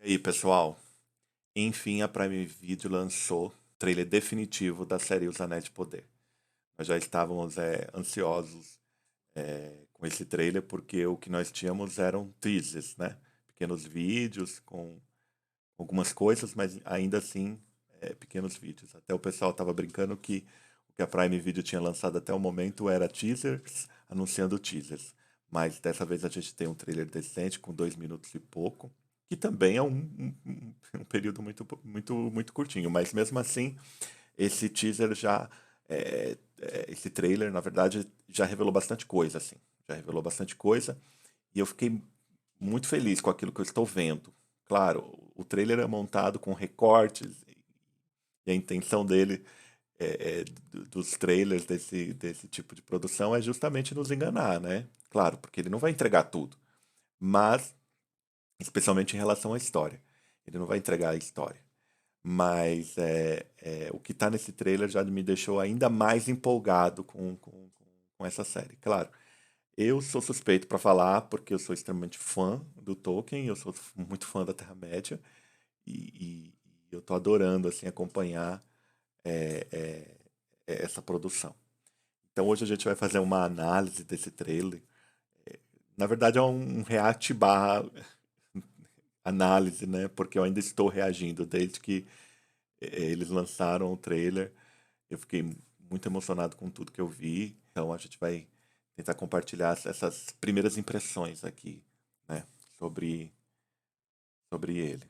E aí, pessoal? Enfim, a Prime Video lançou o trailer definitivo da série Os Anéis de Poder. Nós já estávamos ansiosos com esse trailer porque o que nós tínhamos eram teasers, né? Pequenos vídeos com algumas coisas, mas ainda assim pequenos vídeos. Até o pessoal estava brincando que o que a Prime Video tinha lançado até o momento era teasers anunciando teasers. Mas dessa vez a gente tem um trailer decente com 2 minutos e pouco, que também é um período muito curtinho. Mas mesmo assim, esse teaser esse trailer, na verdade, já revelou bastante coisa, assim. Já revelou bastante coisa. E eu fiquei muito feliz com aquilo que eu estou vendo. Claro, o trailer é montado com recortes e a intenção dele dos trailers desse tipo de produção é justamente nos enganar, né? Claro, porque ele não vai entregar tudo, mas especialmente em relação à história, ele não vai entregar a história. Mas o que está nesse trailer já me deixou ainda mais empolgado com essa série. Claro, eu sou suspeito para falar porque eu sou extremamente fã do Tolkien, eu sou muito fã da Terra-média e eu tô adorando assim acompanhar é, é, essa produção. Então hoje a gente vai fazer uma análise desse trailer. Na verdade é um react barra análise, né? Porque eu ainda estou reagindo desde que eles lançaram o trailer. Eu fiquei muito emocionado com tudo que eu vi. Então a gente vai tentar compartilhar essas primeiras impressões aqui, né? Sobre, sobre ele.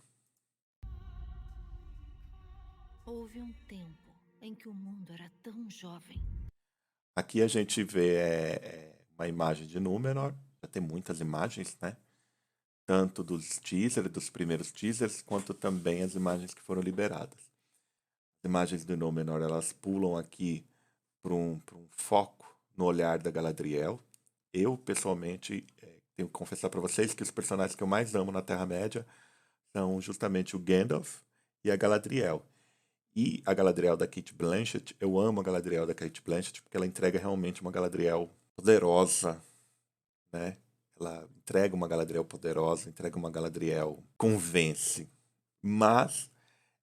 Houve um tempo em que o mundo era tão jovem. Aqui a gente vê uma imagem de Númenor. Já tem muitas imagens, né? Tanto dos teasers, dos primeiros teasers, quanto também as imagens que foram liberadas. As imagens de Númenor, elas pulam aqui para um foco no olhar da Galadriel. Eu, pessoalmente, tenho que confessar para vocês que os personagens que eu mais amo na Terra-média são justamente o Gandalf e a Galadriel. E a Galadriel da Kate Blanchett, eu amo a Galadriel da Kate Blanchett porque ela entrega realmente uma Galadriel poderosa, né? Ela entrega uma Galadriel poderosa, entrega uma Galadriel convence. Mas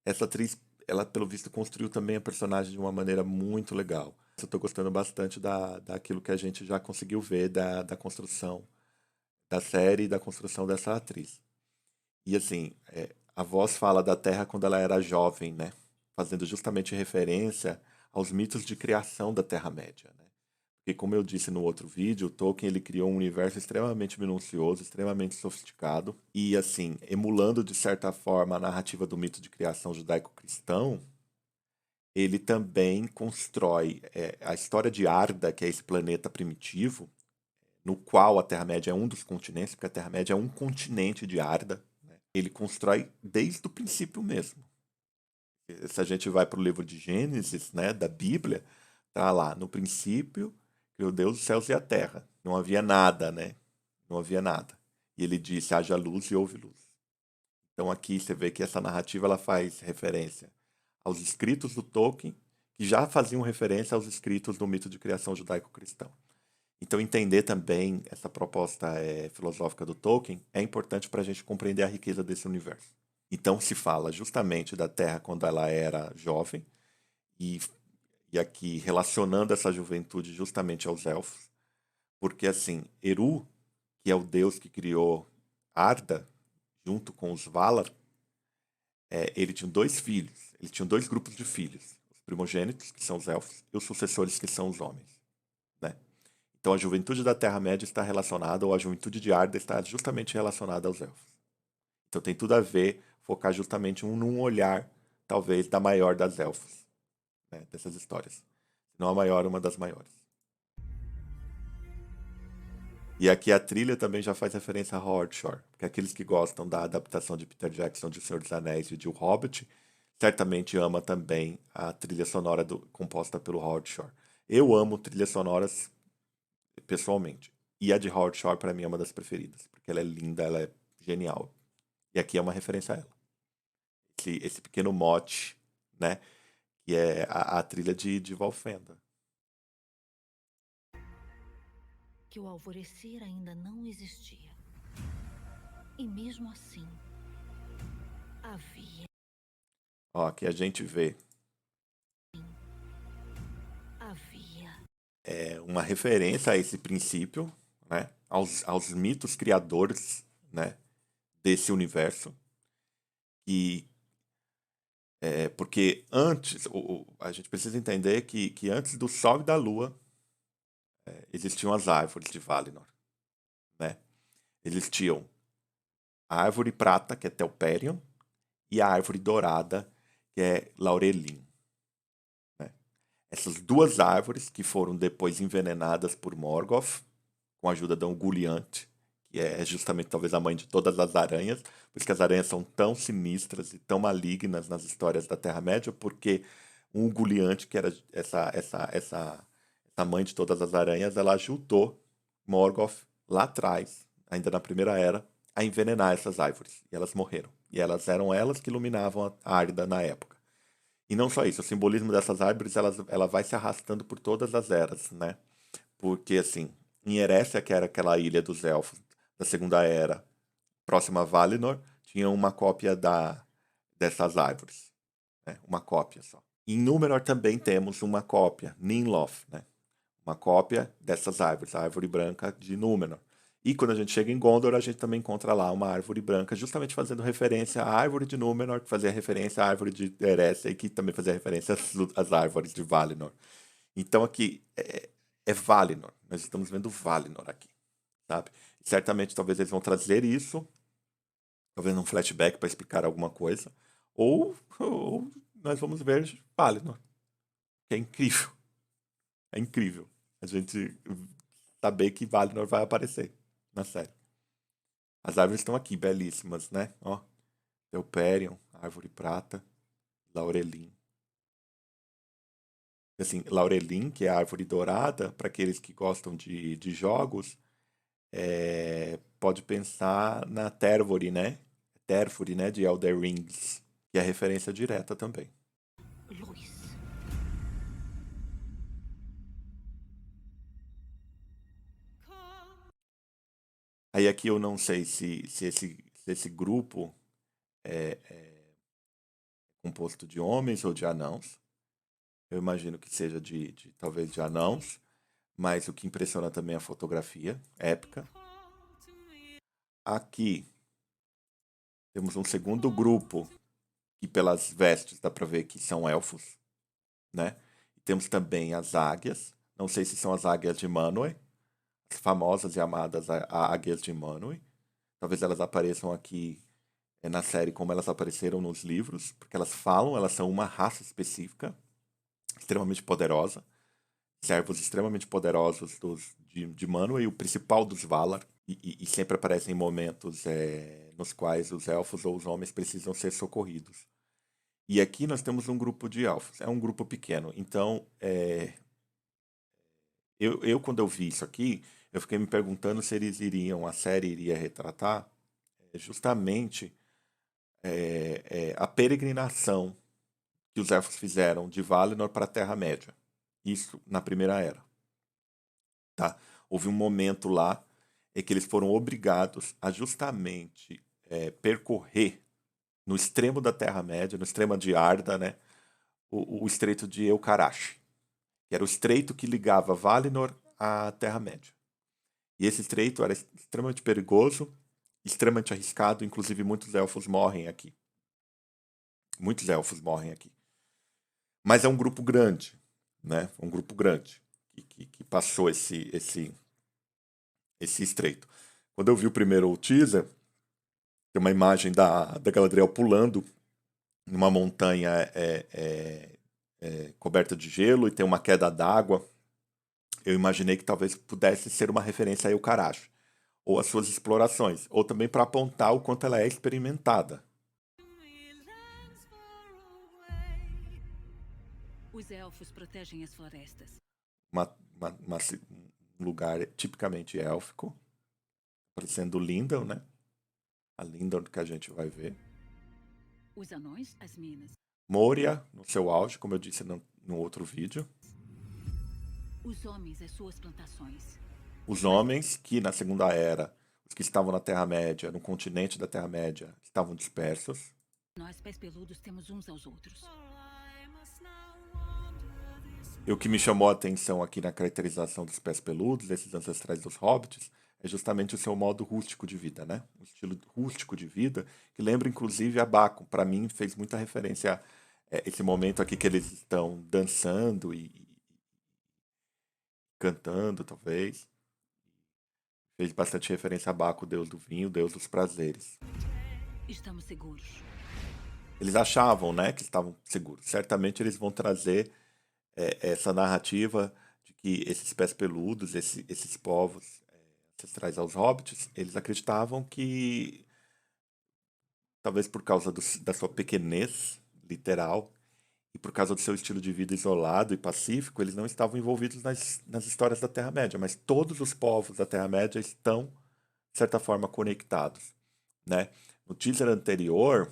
essa atriz, ela pelo visto construiu também a personagem de uma maneira muito legal. Eu estou gostando bastante daquilo que a gente já conseguiu ver da construção da série e da construção dessa atriz. E assim, a voz fala da Terra quando ela era jovem, né? Fazendo justamente referência aos mitos de criação da Terra-média, né? Porque como eu disse no outro vídeo, o Tolkien ele criou um universo extremamente minucioso, extremamente sofisticado e assim, emulando de certa forma a narrativa do mito de criação judaico-cristão, ele também constrói a história de Arda, que é esse planeta primitivo, no qual a Terra-média é um dos continentes, porque a Terra-média é um continente de Arda. Né? Ele constrói desde o princípio mesmo. Se a gente vai para o livro de Gênesis, né, da Bíblia, tá lá, no princípio criou Deus os céus e a terra. Não havia nada, né? Não havia nada. E ele disse, haja luz e houve luz. Então aqui você vê que essa narrativa ela faz referência aos escritos do Tolkien, que já faziam referência aos escritos do mito de criação judaico-cristão. Então, entender também essa proposta filosófica do Tolkien é importante para a gente compreender a riqueza desse universo. Então, se fala justamente da Terra quando ela era jovem, e, e aqui relacionando essa juventude justamente aos elfos, porque assim, Eru, que é o deus que criou Arda, junto com os Valar, ele tinha dois filhos, ele tinha dois grupos de filhos, os primogênitos, que são os elfos, e os sucessores, que são os homens. Né? Então a juventude da Terra-média está relacionada, ou a juventude de Arda está justamente relacionada aos elfos. Então tem tudo a ver, focar justamente num olhar, talvez, da maior das elfos, né, dessas histórias. Se não a maior, uma das maiores. E aqui a trilha também já faz referência a Howard Shore, porque aqueles que gostam da adaptação de Peter Jackson de O Senhor dos Anéis e de O Hobbit, certamente ama também a trilha sonora composta pelo Howard Shore. Eu amo trilhas sonoras pessoalmente. E a de Howard Shore, para mim, é uma das preferidas, porque ela é linda, ela é genial. E aqui é uma referência a ela. Esse pequeno mote, né? Que é a trilha de Valfenda. Que o alvorecer ainda não existia. E mesmo assim, Havia. Ó, aqui a gente vê Havia. uma referência a esse princípio, né? Aos mitos criadores, né? Desse universo. E porque antes, a gente precisa entender que antes do Sol e da Lua existiam as árvores de Valinor, né? Existiam a árvore prata, que é Telperion, e a árvore dourada, que é Laurelin. Né? Essas duas árvores que foram depois envenenadas por Morgoth, com a ajuda da Ungoliant, que é justamente talvez a mãe de todas as aranhas, por isso que as aranhas são tão sinistras e tão malignas nas histórias da Terra-média, porque um Ungoliant, que era essa mãe de todas as aranhas, ela ajudou Morgoth lá atrás, ainda na Primeira Era, a envenenar essas árvores. E elas morreram. E eram elas que iluminavam a Arda na época. E não só isso, o simbolismo dessas árvores ela vai se arrastando por todas as eras, né? Porque, assim, em Erécia, que era aquela ilha dos elfos da Segunda Era, próxima a Valinor, tinha uma cópia dessas árvores. Né? Uma cópia só. Em Númenor também temos uma cópia, Ninloth, né? Uma cópia dessas árvores, a árvore branca de Númenor. E quando a gente chega em Gondor, a gente também encontra lá uma árvore branca, justamente fazendo referência à árvore de Númenor, que fazia referência à árvore de Erécia e que também fazia referência às árvores de Valinor. Então aqui é Valinor, nós estamos vendo Valinor aqui, sabe? E certamente talvez eles vão trazer isso, talvez num flashback para explicar alguma coisa, ou nós vamos ver Valinor, que é incrível. É incrível a gente saber que Valinor vai aparecer na série. As árvores estão aqui, belíssimas, né? Ó, Telperion, Árvore Prata, Laurelin. Assim, Laurelin, que é a árvore dourada, para aqueles que gostam de jogos, pode pensar na Tervory, né? Tervory, né? De Elder Rings, que é referência direta também. Luz. Aí aqui eu não sei se esse grupo é composto de homens ou de anãos. Eu imagino que seja talvez de anãos, mas o que impressiona também é a fotografia épica. Aqui temos um segundo grupo que pelas vestes dá para ver que são elfos, né? E temos também as águias. Não sei se são as águias de Manwë, as famosas e amadas águias de Manwë. Talvez elas apareçam aqui na série como elas apareceram nos livros, porque elas falam, elas são uma raça específica, extremamente poderosa, servos extremamente poderosos de Manwë e o principal dos Valar, e sempre aparecem em momentos nos quais os elfos ou os homens precisam ser socorridos. E aqui nós temos um grupo de elfos, é um grupo pequeno, então quando eu vi isso aqui, eu fiquei me perguntando se a série iria retratar justamente a peregrinação que os elfos fizeram de Valinor para a Terra-média. Isso na Primeira Era. Tá? Houve um momento lá em que eles foram obrigados a justamente percorrer no extremo da Terra-média, no extremo de Arda, né, o estreito de Elcarache, que era o estreito que ligava Valinor à Terra-média. E esse estreito era extremamente perigoso, extremamente arriscado, inclusive muitos elfos morrem aqui. Muitos elfos morrem aqui. Mas é um grupo grande, né? Um grupo grande que passou esse estreito. Quando eu vi o primeiro teaser, tem uma imagem da Galadriel pulando numa montanha coberta de gelo e tem uma queda d'água. Eu imaginei que talvez pudesse ser uma referência a Elcarache, ou as suas explorações, ou também para apontar o quanto ela é experimentada. Os elfos protegem as florestas. Um lugar tipicamente élfico, parecendo Lindon, né? A Lindon que a gente vai ver. Os anões, as minas. Moria, no seu auge, como eu disse no outro vídeo. Os homens, as suas plantações. Os homens que na Segunda Era, os que estavam na Terra-média, no continente da Terra-média, estavam dispersos. Nós, pés peludos, temos uns aos outros. E o que me chamou a atenção aqui na caracterização dos pés peludos, desses ancestrais dos hobbits, é justamente o seu modo rústico de vida, né? O estilo rústico de vida, que lembra inclusive a Baco. Para mim, fez muita referência a esse momento aqui que eles estão dançando e cantando, talvez. Fez bastante referência a Baco, deus do vinho, deus dos prazeres. Estamos seguros. Eles achavam, né, que estavam seguros. Certamente eles vão trazer essa narrativa de que esses pés peludos, esses povos ancestrais aos hobbits, eles acreditavam que, talvez por causa da sua pequenez literal e por causa do seu estilo de vida isolado e pacífico, eles não estavam envolvidos nas histórias da Terra-média, mas todos os povos da Terra-média estão, de certa forma, conectados, né? No teaser anterior,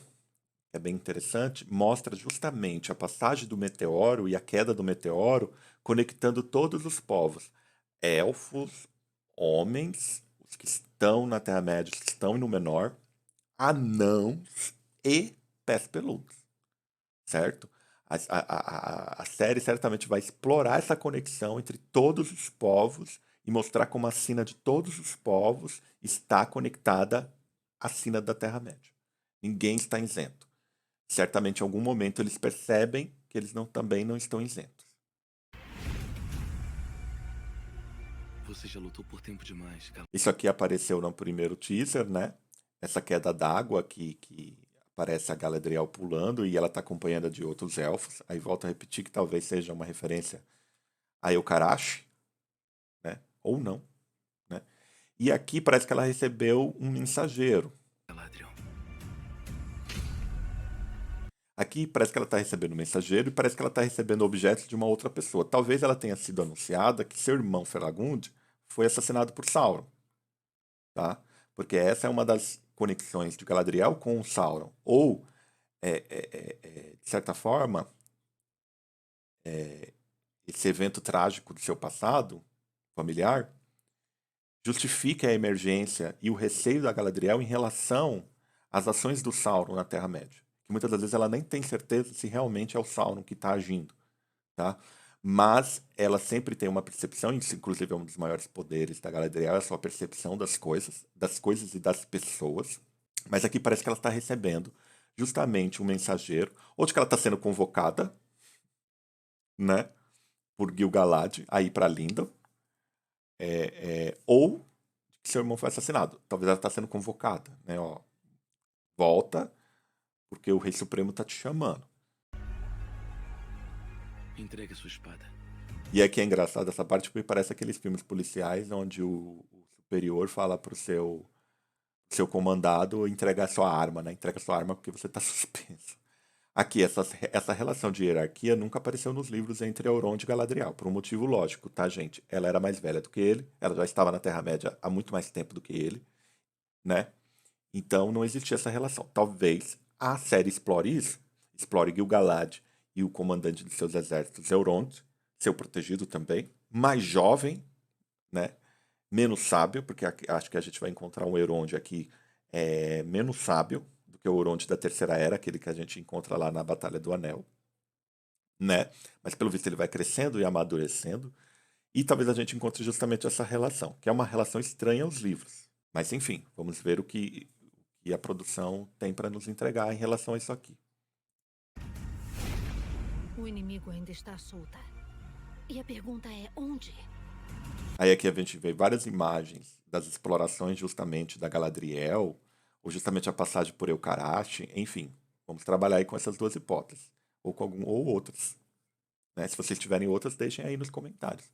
que é bem interessante, mostra justamente a passagem do meteoro e a queda do meteoro conectando todos os povos. Elfos, homens, os que estão na Terra-média, os que estão em Númenor, anãos e pés peludos, certo? A série certamente vai explorar essa conexão entre todos os povos e mostrar como a sina de todos os povos está conectada à sina da Terra-média. Ninguém está isento. Certamente em algum momento eles percebem que eles também não estão isentos. Você já lutou por tempo demais, Galadriel. Isso aqui apareceu no primeiro teaser, né? Essa queda d'água que aparece a Galadriel pulando e ela está acompanhada de outros elfos. Aí volto a repetir que talvez seja uma referência a Elcarash, né? Ou não, né? E aqui parece que ela recebeu um mensageiro. Aqui parece que ela está recebendo um mensageiro e parece que ela está recebendo objetos de uma outra pessoa. Talvez ela tenha sido anunciada que seu irmão Felagund foi assassinado por Sauron, tá? Porque essa é uma das conexões de Galadriel com o Sauron. Ou, de certa forma, esse evento trágico do seu passado familiar justifica a emergência e o receio da Galadriel em relação às ações do Sauron na Terra-média. Que muitas das vezes ela nem tem certeza se realmente é o Sauron que está agindo, tá? Mas ela sempre tem uma percepção, isso inclusive é um dos maiores poderes da Galadriel, é a sua percepção das coisas e das pessoas. Mas aqui parece que ela está recebendo justamente um mensageiro, ou de que ela está sendo convocada, né, por Gil-galad a ir para Lindon, ou que seu irmão foi assassinado. Talvez ela está sendo convocada, né, ó, volta, porque o Rei Supremo está te chamando. Entregue a sua espada. E aqui é engraçado essa parte, porque parece aqueles filmes policiais onde o superior fala pro seu comandado entregar sua arma, né? Entrega sua arma porque você está suspenso. Aqui, essa relação de hierarquia nunca apareceu nos livros entre Elrond e Galadriel, por um motivo lógico, tá, gente? Ela era mais velha do que ele, ela já estava na Terra-média há muito mais tempo do que ele, né? Então não existia essa relação. Talvez a série explore isso, explore Gil-galad e o comandante de seus exércitos, Elrond, seu protegido também, mais jovem, né? Menos sábio, porque acho que a gente vai encontrar um Elrond aqui menos sábio do que o Elrond da Terceira Era, aquele que a gente encontra lá na Batalha do Anel, né? Mas pelo visto ele vai crescendo e amadurecendo, e talvez a gente encontre justamente essa relação, que é uma relação estranha aos livros. Mas enfim, vamos ver o que a produção tem para nos entregar em relação a isso aqui. O inimigo ainda está solta. E a pergunta é onde? Aí aqui a gente vê várias imagens das explorações justamente da Galadriel, ou justamente a passagem por Elcarash, enfim. Vamos trabalhar aí com essas duas hipóteses, ou com ou outras. Né? Se vocês tiverem outras, deixem aí nos comentários.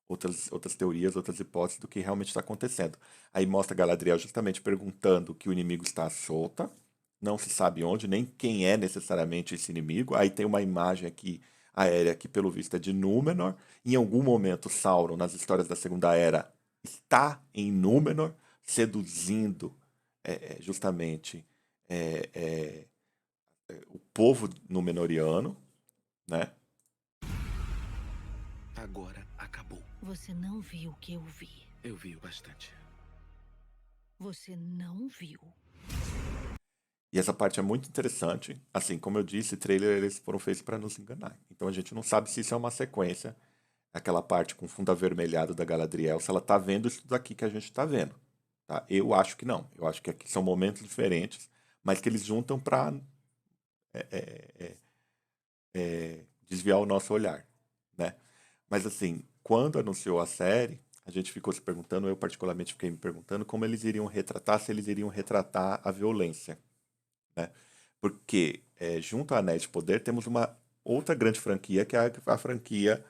Outras teorias, outras hipóteses do que realmente está acontecendo. Aí mostra Galadriel justamente perguntando que o inimigo está à solta, não se sabe onde, nem quem é necessariamente esse inimigo. Aí tem uma imagem aqui aérea que, pelo visto, é de Númenor. Em algum momento, Sauron, nas histórias da Segunda Era, está em Númenor, seduzindo justamente o povo númenoriano, né? Agora acabou. Você não viu o que eu vi. Eu vi o bastante. Você não viu. E essa parte é muito interessante. Assim, como eu disse, trailer eles foram feitos para nos enganar. Então a gente não sabe se isso é uma sequência, aquela parte com fundo avermelhado da Galadriel, se ela tá vendo isso daqui que a gente tá vendo. Tá? Eu acho que não. Eu acho que aqui são momentos diferentes, mas que eles juntam para desviar o nosso olhar, né? Mas assim, quando anunciou a série, a gente ficou se perguntando, eu particularmente fiquei me perguntando como eles iriam retratar, se eles iriam retratar a violência, né? Porque junto à Anéis de Poder temos uma outra grande franquia, que é a franquia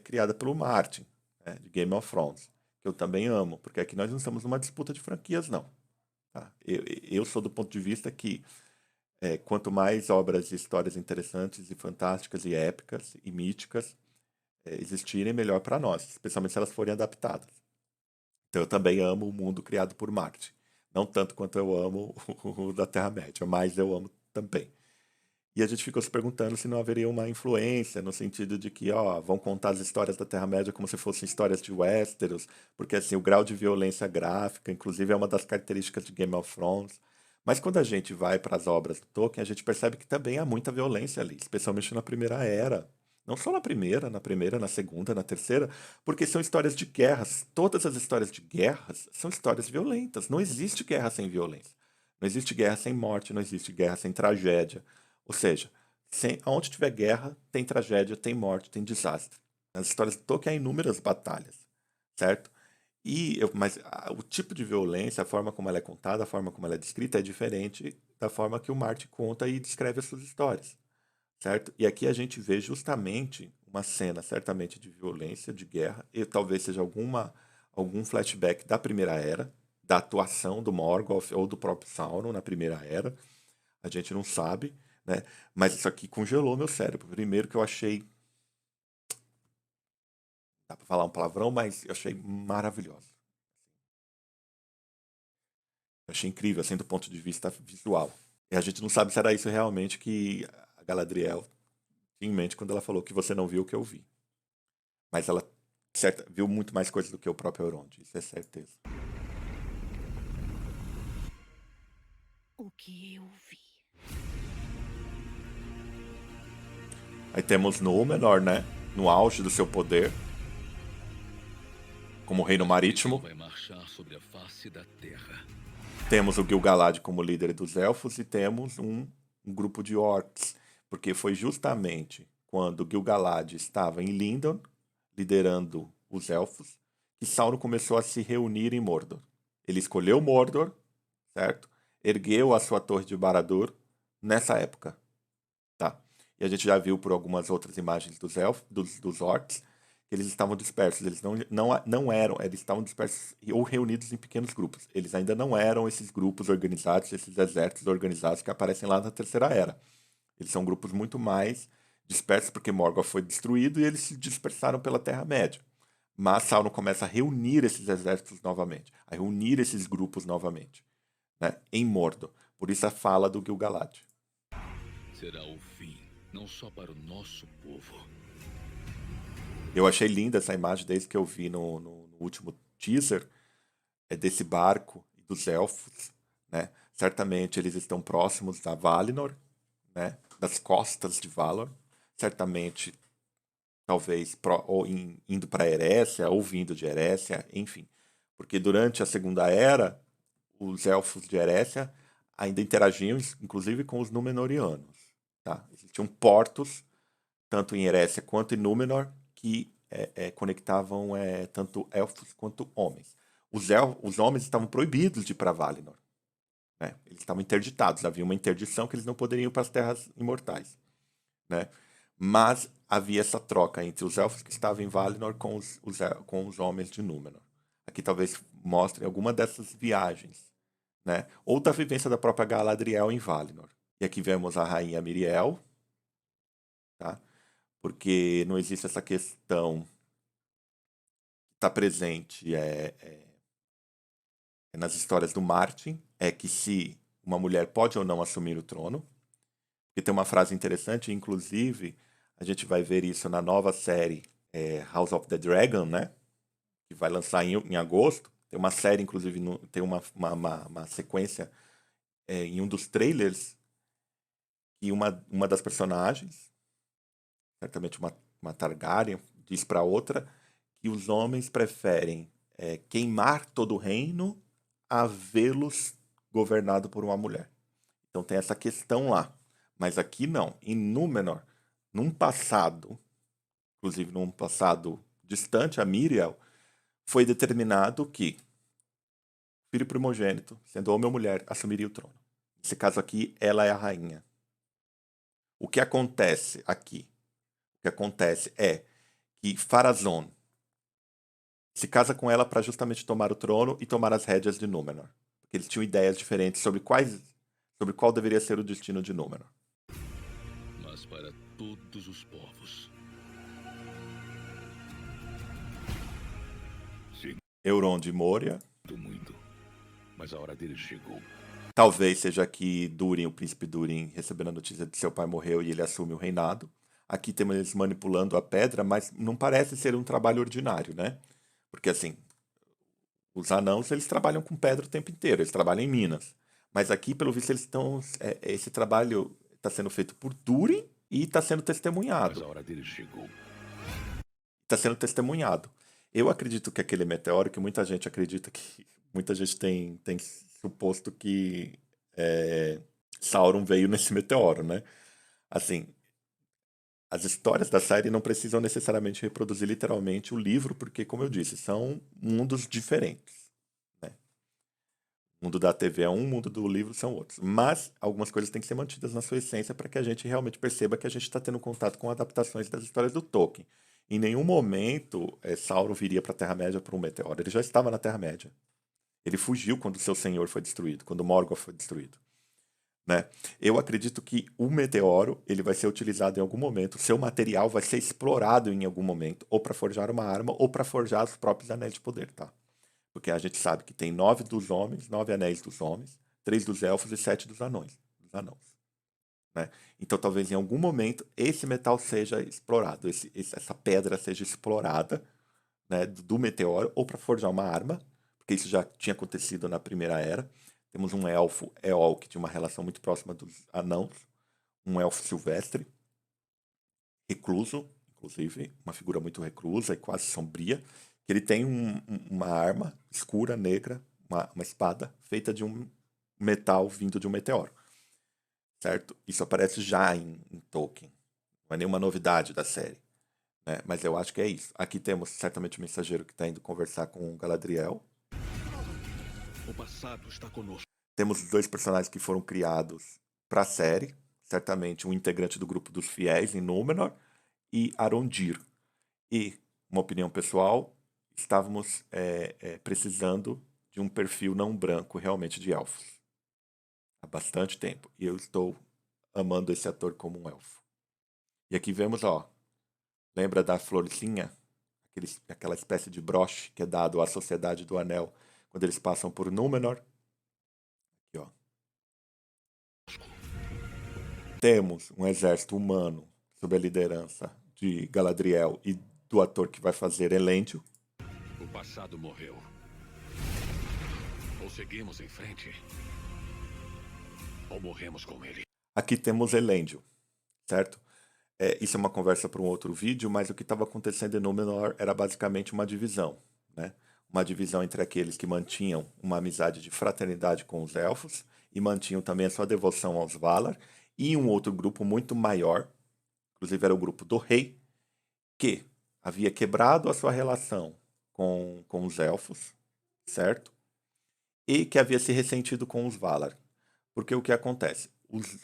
criada pelo Martin, né, de Game of Thrones, que eu também amo, porque aqui nós não estamos numa disputa de franquias, não. Tá? Eu sou do ponto de vista que quanto mais obras e histórias interessantes e fantásticas e épicas e míticas existirem, melhor para nós, especialmente se elas forem adaptadas. Então eu também amo o mundo criado por Marte. Não tanto quanto eu amo o da Terra-média, mas eu amo também. E a gente ficou se perguntando se não haveria uma influência, no sentido de que, ó, vão contar as histórias da Terra-média como se fossem histórias de Westeros, porque assim, o grau de violência gráfica, inclusive, é uma das características de Game of Thrones. Mas quando a gente vai para as obras do Tolkien, a gente percebe que também há muita violência ali, especialmente na Primeira Era. Não só na primeira, na segunda, na terceira, porque são histórias de guerras. Todas as histórias de guerras são histórias violentas. Não existe guerra sem violência. Não existe guerra sem morte, não existe guerra sem tragédia. Ou seja, onde tiver guerra, tem tragédia, tem morte, tem desastre. Nas histórias de Tolkien há inúmeras batalhas, certo? Mas o tipo de violência, a forma como ela é contada, a forma como ela é descrita é diferente da forma que o Martin conta e descreve as suas histórias, certo? E aqui a gente vê justamente uma cena, certamente, de violência, de guerra, e talvez seja algum flashback da Primeira Era, da atuação do Morgoth ou do próprio Sauron na Primeira Era. A gente não sabe, né? Mas isso aqui congelou meu cérebro. Primeiro que eu achei, dá pra falar um palavrão, mas eu achei maravilhoso. Eu achei incrível, assim, do ponto de vista visual. E a gente não sabe se era isso realmente que a Galadriel tinha em mente quando ela falou que você não viu o que eu vi. Mas ela viu muito mais coisas do que o próprio Elrond, isso é certeza. O que eu vi. Aí temos Númenor, né? No auge do seu poder, como reino marítimo. Vai marchar sobre a face da terra. Temos o Gil-galad como líder dos elfos e temos um grupo de orcs, porque foi justamente quando Gil-galad estava em Lindon, liderando os elfos, que Sauron começou a se reunir em Mordor. Ele escolheu Mordor, certo? Ergueu a sua torre de Barad-dûr nessa época, tá? E a gente já viu por algumas outras imagens dos elfos, dos orcs, que eles estavam dispersos. Eles não eram, eles estavam dispersos ou reunidos em pequenos grupos. Eles ainda não eram esses grupos organizados, esses exércitos organizados que aparecem lá na Terceira Era. Eles são grupos muito mais dispersos porque Morgoth foi destruído e eles se dispersaram pela Terra-média. Mas Sauron começa a reunir esses exércitos novamente, a reunir esses grupos novamente, né, em Mordor. Por isso a fala do Gil-galad. Será o fim, não só para o nosso povo. Eu achei linda essa imagem desde que eu vi no último teaser desse barco e dos elfos, né? Certamente eles estão próximos da Valinor, né? Das costas de Valinor. Certamente, talvez indo para Erécia ou vindo de Erécia, enfim. Porque durante a Segunda Era, os elfos de Erécia ainda interagiam, inclusive, com os Númenóreanos. Tá? Existiam portos, tanto em Erécia quanto em Númenor, que conectavam tanto elfos quanto homens. Os homens estavam proibidos de ir para Valinor. Né? Eles estavam interditados, havia uma interdição que eles não poderiam ir para as terras imortais. Né? Mas havia essa troca entre os elfos que estavam em Valinor com os homens de Númenor. Aqui talvez mostre alguma dessas viagens, né? Ou da vivência da própria Galadriel em Valinor. E aqui vemos a rainha Miriel, tá? Porque não existe essa questão que está presente nas histórias do Martin, é que se uma mulher pode ou não assumir o trono. E tem uma frase interessante, inclusive, a gente vai ver isso na nova série House of the Dragon, né? Que vai lançar em agosto. Tem uma série, inclusive, tem uma sequência em um dos trailers que uma das personagens, certamente uma Targaryen, diz para outra que os homens preferem queimar todo o reino a vê-los governado por uma mulher. Então tem essa questão lá. Mas aqui não. Em Númenor, num passado, inclusive num passado distante, a Míriel, foi determinado que o filho primogênito, sendo homem ou mulher, assumiria o trono. Nesse caso aqui, ela é a rainha. O que acontece aqui? O que acontece é que Pharazôn se casa com ela para justamente tomar o trono e tomar as rédeas de Númenor. Porque eles tinham ideias diferentes sobre qual deveria ser o destino de Númenor. Mas para todos os povos. Euron de Moria. Muito. Mas a hora dele chegou. Talvez seja que Durin, o príncipe Durin, recebendo a notícia de que seu pai morreu e ele assume o reinado. Aqui temos eles manipulando a pedra, mas não parece ser um trabalho ordinário, né? Porque assim, os anãos eles trabalham com pedra o tempo inteiro, eles trabalham em minas. Mas aqui, pelo visto, eles estão. Esse trabalho está sendo feito por Durin e está sendo testemunhado. Mas a hora dele chegou. Está sendo testemunhado. Eu acredito que aquele meteoro, que muita gente acredita que. Muita gente tem suposto que Sauron veio nesse meteoro, né? Assim, as histórias da série não precisam necessariamente reproduzir literalmente o livro, porque, como eu disse, são mundos diferentes. Né? O mundo da TV é um, o mundo do livro são outros. Mas algumas coisas têm que ser mantidas na sua essência para que a gente realmente perceba que a gente está tendo contato com adaptações das histórias do Tolkien. Em nenhum momento Sauron viria para a Terra-média por um meteoro. Ele já estava na Terra-média. Ele fugiu quando seu senhor foi destruído, quando Morgoth foi destruído. Né? Eu acredito que o meteoro ele vai ser utilizado em algum momento, seu material vai ser explorado em algum momento, ou para forjar uma arma, ou para forjar os próprios anéis de poder, tá? Porque a gente sabe que tem 9 dos homens, 9 anéis dos homens, 3 dos elfos e 7 dos anões. Né? Então talvez em algum momento esse metal seja explorado, essa pedra seja explorada, né, do meteoro, ou para forjar uma arma, porque isso já tinha acontecido na Primeira Era. Temos um elfo, Éol, que tinha uma relação muito próxima dos anãos, um elfo silvestre, recluso, inclusive, uma figura muito reclusa e quase sombria, que ele tem uma arma escura, negra, uma espada, feita de um metal vindo de um meteoro. Certo? Isso aparece já em Tolkien. Não é nenhuma novidade da série. Né? Mas eu acho que é isso. Aqui temos certamente o mensageiro que está indo conversar com o Galadriel. O passado está conosco. Temos os 2 personagens que foram criados para a série. Certamente um integrante do grupo dos fiéis em Númenor e Arondir. E, uma opinião pessoal, estávamos precisando de um perfil não branco realmente de elfos. Há bastante tempo. E eu estou amando esse ator como um elfo. E aqui vemos, ó. Lembra da florzinha? Aquela espécie de broche que é dado à Sociedade do Anel quando eles passam por Númenor. Aqui, ó. Temos um exército humano sob a liderança de Galadriel e do ator que vai fazer Elendil. O passado morreu. Ou seguimos em frente, ou morremos com ele. Aqui temos Elendil, certo? Isso é uma conversa para um outro vídeo, mas o que estava acontecendo em Númenor era basicamente uma divisão, né? Uma divisão entre aqueles que mantinham uma amizade de fraternidade com os elfos e mantinham também a sua devoção aos Valar, e um outro grupo muito maior, inclusive era o grupo do rei, que havia quebrado a sua relação com os elfos, certo? E que havia se ressentido com os Valar. Porque o que acontece?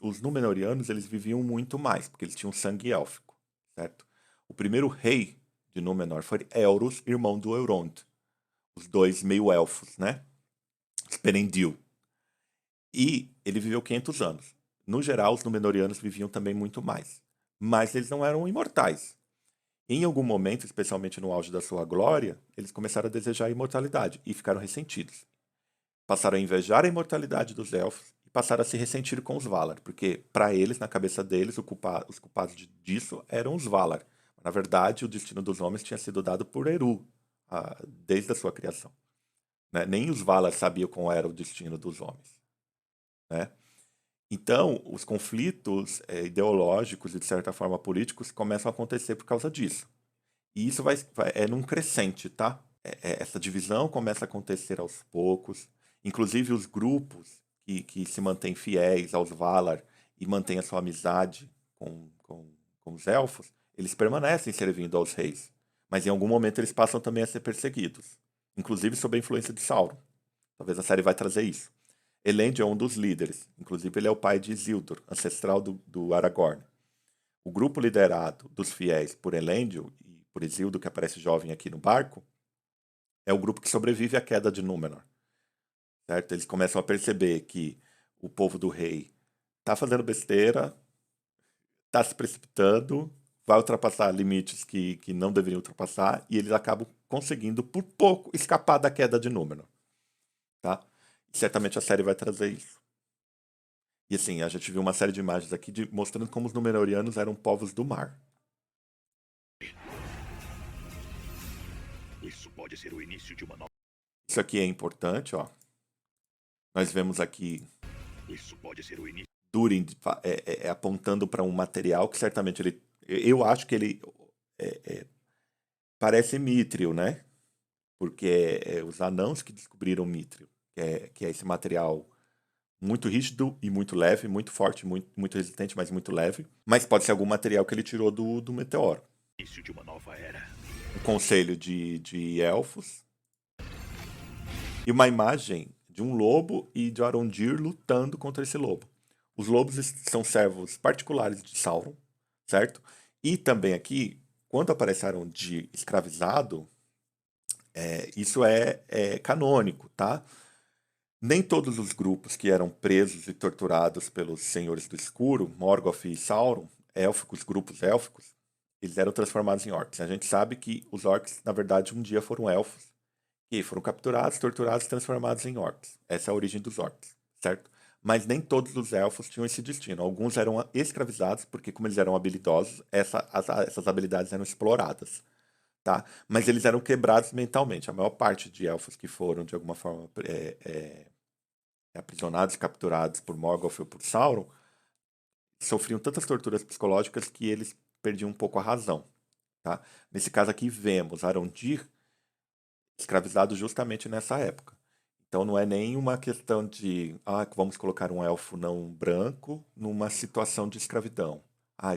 Os Númenóreanos, eles viviam muito mais, porque eles tinham sangue élfico, certo? O primeiro rei de Númenor foi Elros, irmão do Elrond. Os 2 meio-elfos, né? Os Perendil. E ele viveu 500 anos. No geral, os Númenóreanos viviam também muito mais. Mas eles não eram imortais. Em algum momento, especialmente no auge da sua glória, eles começaram a desejar a imortalidade e ficaram ressentidos. Passaram a invejar a imortalidade dos elfos e passaram a se ressentir com os Valar, porque, para eles, na cabeça deles, os culpados disso eram os Valar. Na verdade, o destino dos homens tinha sido dado por Eru, desde a sua criação. Né? Nem os Valar sabiam qual era o destino dos homens. né? Então, os conflitos ideológicos e, de certa forma, políticos começam a acontecer por causa disso. E isso é num crescente, tá? Essa divisão começa a acontecer aos poucos. Inclusive, os grupos que se mantêm fiéis aos Valar e mantêm a sua amizade com os elfos, eles permanecem servindo aos reis. Mas em algum momento eles passam também a ser perseguidos. Inclusive sob a influência de Sauron. Talvez a série vai trazer isso. Elend é um dos líderes. Inclusive ele é o pai de Isildur, ancestral do Aragorn. O grupo liderado dos fiéis por Elendil e por Isildur, que aparece jovem aqui no barco, é o grupo que sobrevive à queda de Númenor. Certo? Eles começam a perceber que o povo do rei está fazendo besteira, está se precipitando, vai ultrapassar limites que não deveriam ultrapassar, e eles acabam conseguindo, por pouco, escapar da queda de Númenor. Tá? E certamente a série vai trazer isso. E assim, a gente viu uma série de imagens aqui mostrando como os Númenóreanos eram povos do mar. Isso pode ser o início de uma nova. Isso aqui é importante, ó. Nós vemos aqui Isso pode ser o início. Durin apontando para um material que certamente ele. Eu acho que ele parece Mithril, né? Porque é os anãos que descobriram Mithril, que é esse material muito rígido e muito leve, muito forte, muito resistente, mas muito leve. Mas pode ser algum material que ele tirou do meteoro. Início de uma nova era. Um conselho de elfos. E uma imagem de um lobo e de Arondir lutando contra esse lobo. Os lobos são servos particulares de Sauron, certo? E também aqui, quando aparece Arondir escravizado, isso é canônico, tá? Nem todos os grupos que eram presos e torturados pelos Senhores do Escuro, Morgoth e Sauron, grupos élficos, eles eram transformados em orcs. A gente sabe que os orcs, na verdade, um dia foram elfos, que foram capturados, torturados e transformados em orcs. Essa é a origem dos orcs, certo? Mas nem todos os elfos tinham esse destino. Alguns eram escravizados, porque como eles eram habilidosos, essas habilidades eram exploradas. Tá? Mas eles eram quebrados mentalmente. A maior parte de elfos que foram, de alguma forma, aprisionados, capturados por Morgoth ou por Sauron, sofriam tantas torturas psicológicas que eles perdiam um pouco a razão. Tá? Nesse caso aqui, vemos Arondir escravizado justamente nessa época. Então não é nem uma questão de vamos colocar um elfo não branco numa situação de escravidão.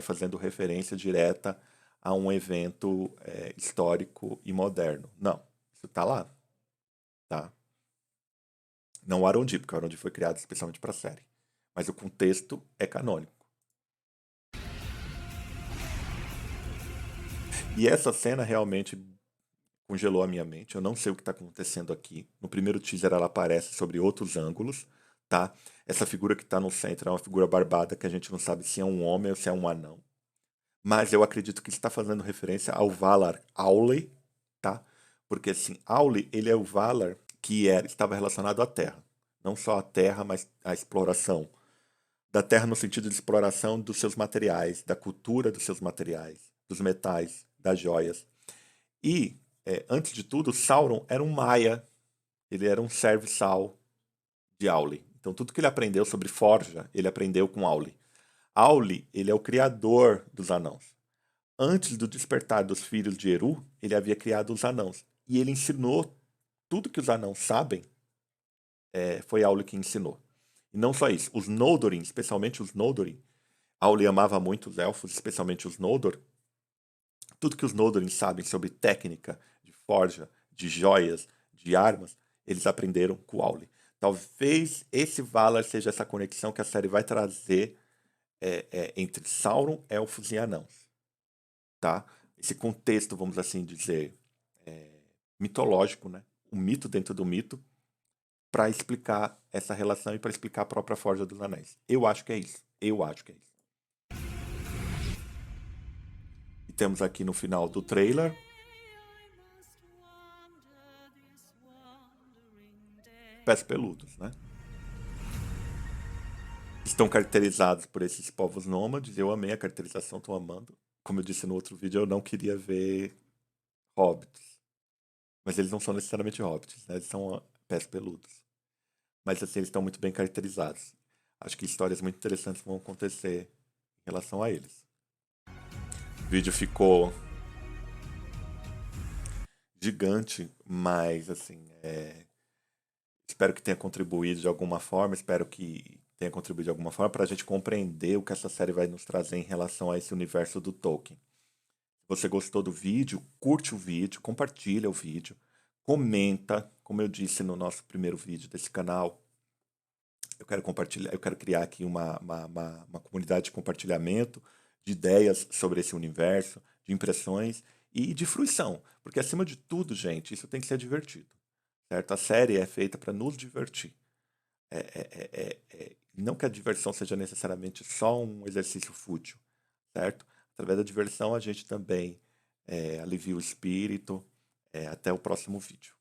Fazendo referência direta a um evento histórico e moderno. Não, isso está lá. Tá? Não o Arondir, porque o Arondir foi criado especialmente para a série. Mas o contexto é canônico. E essa cena realmente congelou a minha mente. Eu não sei o que está acontecendo aqui. No primeiro teaser ela aparece sobre outros ângulos, tá? Essa figura que está no centro é uma figura barbada que a gente não sabe se é um homem ou se é um anão. Mas eu acredito que está fazendo referência ao Valar Aule, tá? Porque assim, Aule, ele é o Valar que estava relacionado à Terra. Não só à Terra, mas à exploração. Da Terra no sentido de exploração dos seus materiais, da cultura dos seus materiais, dos metais, das joias. E antes de tudo, Sauron era um maia, ele era um serviçal de Aule. Então tudo que ele aprendeu sobre forja, ele aprendeu com Aule. Aule, ele é o criador dos anãos. Antes do despertar dos filhos de Eru, ele havia criado os anãos. E ele ensinou tudo que os anãos sabem, foi Aule que ensinou. E não só isso, os Noldorin, especialmente os Noldorin, Aule amava muito os elfos, especialmente os Noldor. Tudo que os Noldorin sabem sobre técnica, de forja, de joias, de armas, eles aprenderam com Aule. Talvez esse Valar seja essa conexão que a série vai trazer entre Sauron, elfos e anãos. Tá? Esse contexto, vamos assim dizer, mitológico, né? Um mito dentro do mito, para explicar essa relação e para explicar a própria Forja dos Anéis. Eu acho que é isso. E temos aqui no final do trailer pés peludos, né? Estão caracterizados por esses povos nômades. Eu amei a caracterização, estou amando. Como eu disse no outro vídeo, eu não queria ver hobbits. Mas eles não são necessariamente hobbits, né? Eles são pés peludos. Mas assim, eles estão muito bem caracterizados. acho que histórias muito interessantes vão acontecer em relação a eles. O vídeo ficou gigante, mas assim, espero que tenha contribuído de alguma forma, para a gente compreender o que essa série vai nos trazer em relação a esse universo do Tolkien. Se você gostou do vídeo, curte o vídeo, compartilha o vídeo, comenta, como eu disse no nosso primeiro vídeo desse canal. Eu quero criar aqui uma comunidade de compartilhamento de ideias sobre esse universo, de impressões e de fruição. Porque, acima de tudo, gente, isso tem que ser divertido. Certo? A série é feita para nos divertir. Não que a diversão seja necessariamente só um exercício fútil. Certo? Através da diversão, a gente também alivia o espírito. Até o próximo vídeo.